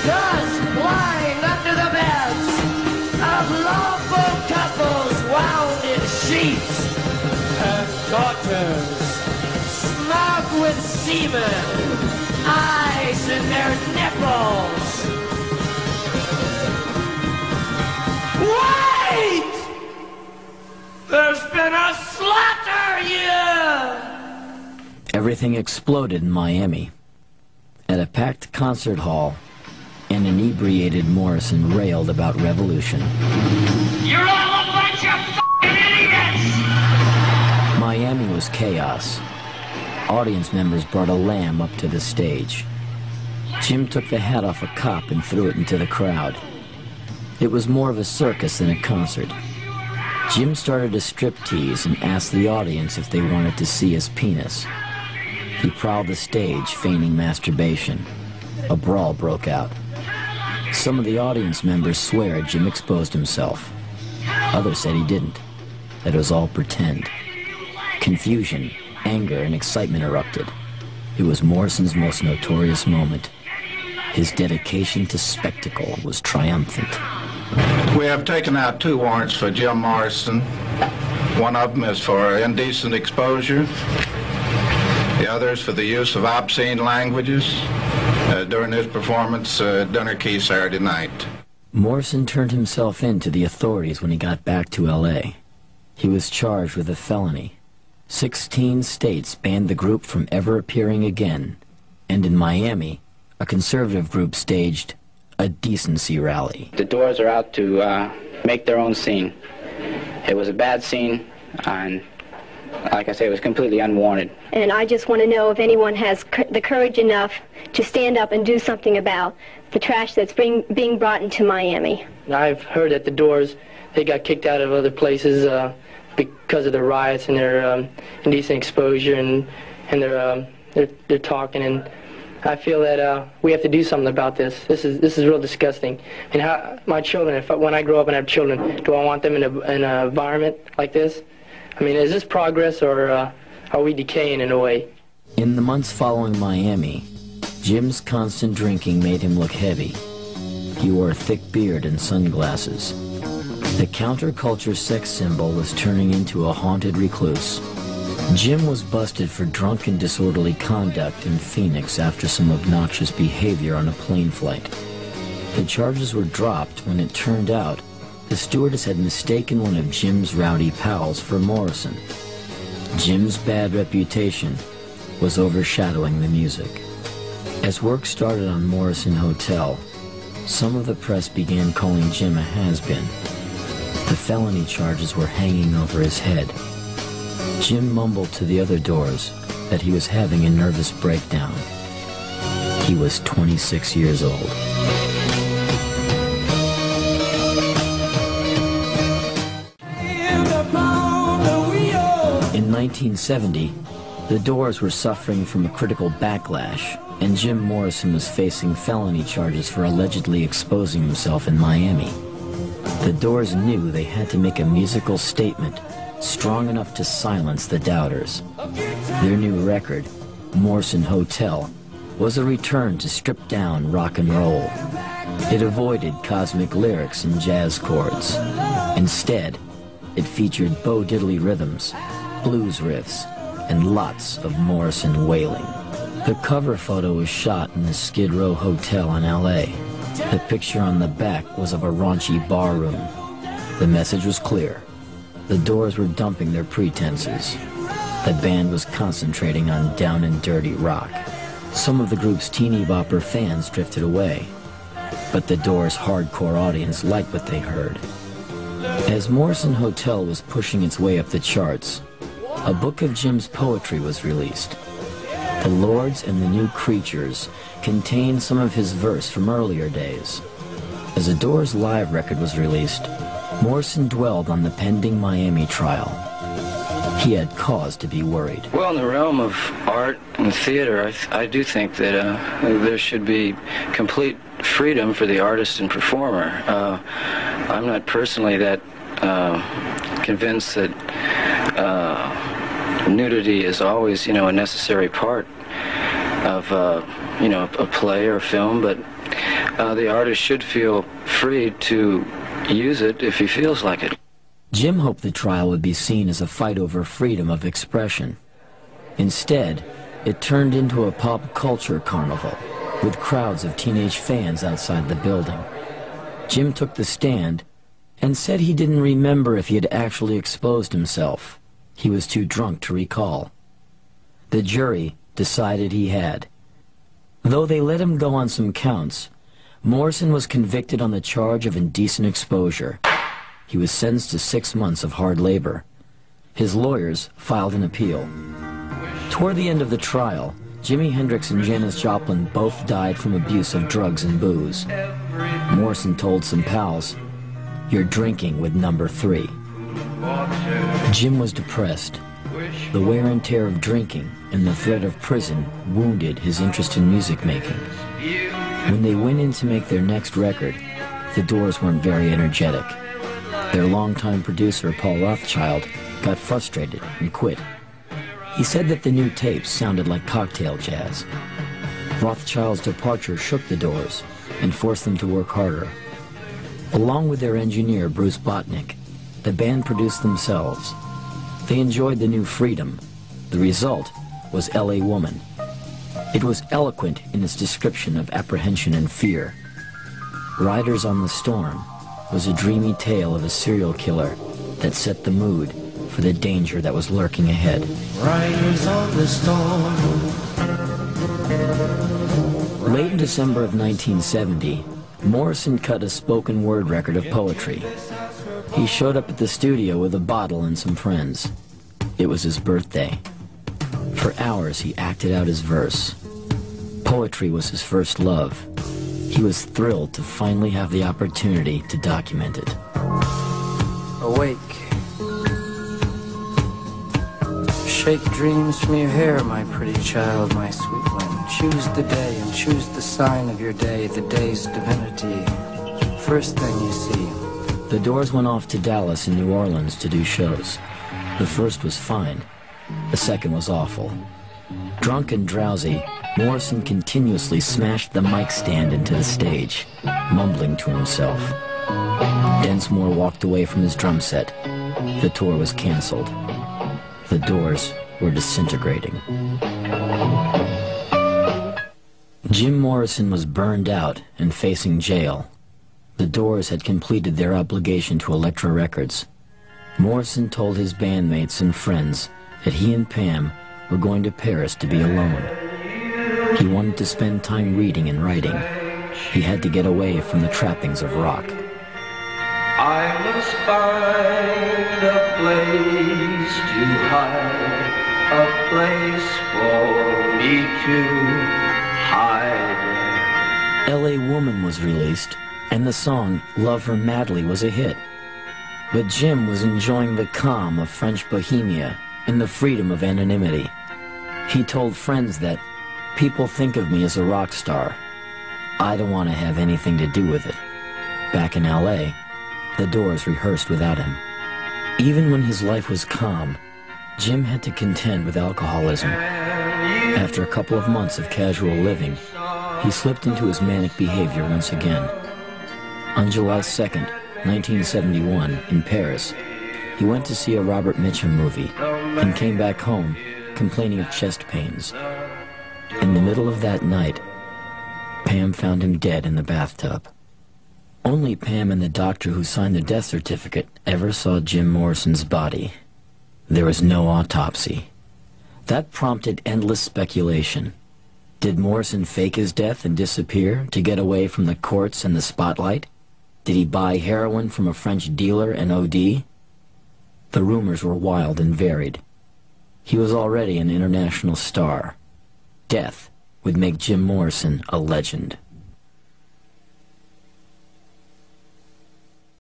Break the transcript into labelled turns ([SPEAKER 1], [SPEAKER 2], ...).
[SPEAKER 1] dust flying under the beds of lawful couples wound in sheets and daughters smug with semen, eyes in their nipples. Wait! There's been a slaughter here!
[SPEAKER 2] Everything exploded in Miami. At a packed concert hall, an inebriated Morrison railed about revolution.
[SPEAKER 1] You're all a bunch of f***ing idiots!
[SPEAKER 2] Miami was chaos. Audience members brought a lamb up to the stage. Jim took the hat off a cop and threw it into the crowd. It was more of a circus than a concert. Jim started a striptease and asked the audience if they wanted to see his penis. He prowled the stage, feigning masturbation. A brawl broke out. Some of the audience members swear Jim exposed himself. Others said he didn't, that it was all pretend. Confusion, anger, and excitement erupted. It was Morrison's most notorious moment. His dedication to spectacle was triumphant.
[SPEAKER 3] We have taken out 2 warrants for Jim Morrison. One of them is for indecent exposure. The other is for the use of obscene languages during his performance at Dinner Key Saturday night.
[SPEAKER 2] Morrison turned himself in to the authorities when he got back to L.A. He was charged with a felony. 16 states banned the group from ever appearing again, and in Miami, a conservative group staged a decency rally.
[SPEAKER 4] The Doors are out to make their own scene. It was a bad scene, and like I say, it was completely unwarranted.
[SPEAKER 5] And I just want to know if anyone has the courage enough to stand up and do something about the trash that's being brought into Miami.
[SPEAKER 6] I've heard that the Doors, they got kicked out of other places because of the riots and their indecent exposure and their talking, and I feel that we have to do something about this. This is real disgusting. And how my children, when I grow up and have children, do I want them in an environment like this? I mean, is this progress, or are we decaying in a way?
[SPEAKER 2] In the months following Miami, Jim's constant drinking made him look heavy. He wore a thick beard and sunglasses. The counterculture sex symbol was turning into a haunted recluse. Jim was busted for drunken disorderly conduct in Phoenix after some obnoxious behavior on a plane flight. The charges were dropped when it turned out the stewardess had mistaken one of Jim's rowdy pals for Morrison. Jim's bad reputation was overshadowing the music. As work started on Morrison Hotel, some of the press began calling Jim a has-been. The felony charges were hanging over his head. Jim mumbled to the other Doors that he was having a nervous breakdown. He was 26 years old. In 1970, the Doors were suffering from a critical backlash, and Jim Morrison was facing felony charges for allegedly exposing himself in Miami. The Doors knew they had to make a musical statement strong enough to silence the doubters. Their new record, Morrison Hotel, was a return to stripped-down rock and roll. It avoided cosmic lyrics and jazz chords. Instead, it featured bo-diddly rhythms, blues riffs, and lots of Morrison wailing. The cover photo was shot in the Skid Row Hotel in L.A. The picture on the back was of a raunchy bar room. The message was clear. The Doors were dumping their pretenses. The band was concentrating on down and dirty rock. Some of the group's teeny bopper fans drifted away, but the Doors' hardcore audience liked what they heard. As Morrison Hotel was pushing its way up the charts, a book of Jim's poetry was released. The Lords and the New Creatures contained some of his verse from earlier days. As a Doors live record was released, Morrison dwelled on the pending Miami trial. He had cause to be worried.
[SPEAKER 4] Well, in the realm of art and theater, I do think that there should be complete freedom for the artist and performer. I'm not personally that convinced that nudity is always, a necessary part. you know, a play or a film, but the artist should feel free to use it if he feels like it.
[SPEAKER 2] Jim hoped the trial would be seen as a fight over freedom of expression. Instead, it turned into a pop culture carnival, with crowds of teenage fans outside the building. Jim took the stand and said he didn't remember if he had actually exposed himself. He was too drunk to recall. The jury decided he had. Though they let him go on some counts, Morrison was convicted on the charge of indecent exposure. He was sentenced to 6 months of hard labor. His lawyers filed an appeal. Toward the end of the trial, Jimi Hendrix and Janis Joplin both died from abuse of drugs and booze. Morrison told some pals, "You're drinking with number 3. Jim was depressed. The wear and tear of drinking and the threat of prison wounded his interest in music making. When they went in to make their next record, the Doors weren't very energetic. Their longtime producer, Paul Rothchild, got frustrated and quit. He said that the new tapes sounded like cocktail jazz. Rothchild's departure shook the Doors and forced them to work harder. Along with their engineer, Bruce Botnick, the band produced themselves. They enjoyed the new freedom. The result was L.A. Woman. It was eloquent in its description of apprehension and fear. Riders on the Storm was a dreamy tale of a serial killer that set the mood for the danger that was lurking ahead.
[SPEAKER 7] Riders on the Storm.
[SPEAKER 2] Late in December of 1970, Morrison cut a spoken word record of poetry. He showed up at the studio with a bottle and some friends. It was his birthday. For hours he acted out his verse. Poetry was his first love. He was thrilled to finally have the opportunity to document it.
[SPEAKER 8] Awake. Shake dreams from your hair, my pretty child, my sweet one. Choose the day and choose the sign of your day, the day's divinity. First thing you see.
[SPEAKER 2] The Doors went off to Dallas and New Orleans to do shows. The first was fine. The second was awful. Drunk and drowsy, Morrison continuously smashed the mic stand into the stage, mumbling to himself. Densmore walked away from his drum set. The tour was canceled. The Doors were disintegrating. Jim Morrison was burned out and facing jail. The Doors had completed their obligation to Elektra Records. Morrison told his bandmates and friends that he and Pam were going to Paris to be alone. He wanted to spend time reading and writing. He had to get away from the trappings of rock.
[SPEAKER 7] I must find a place to hide, a place for me to hide.
[SPEAKER 2] L.A. Woman was released, and the song Love Her Madly was a hit. But Jim was enjoying the calm of French Bohemia and the freedom of anonymity. He told friends that, "People think of me as a rock star. I don't want to have anything to do with it." Back in L.A., the Doors rehearsed without him. Even when his life was calm, Jim had to contend with alcoholism. After a couple of months of casual living, he slipped into his manic behavior once again. On July 2nd, 1971, in Paris, he went to see a Robert Mitchum movie and came back home complaining of chest pains. In the middle of that night, Pam found him dead in the bathtub. Only Pam and the doctor who signed the death certificate ever saw Jim Morrison's body. There was no autopsy. That prompted endless speculation. Did Morrison fake his death and disappear to get away from the courts and the spotlight? Did he buy heroin from a French dealer and OD? The rumors were wild and varied. He was already an international star. Death would make Jim Morrison a legend.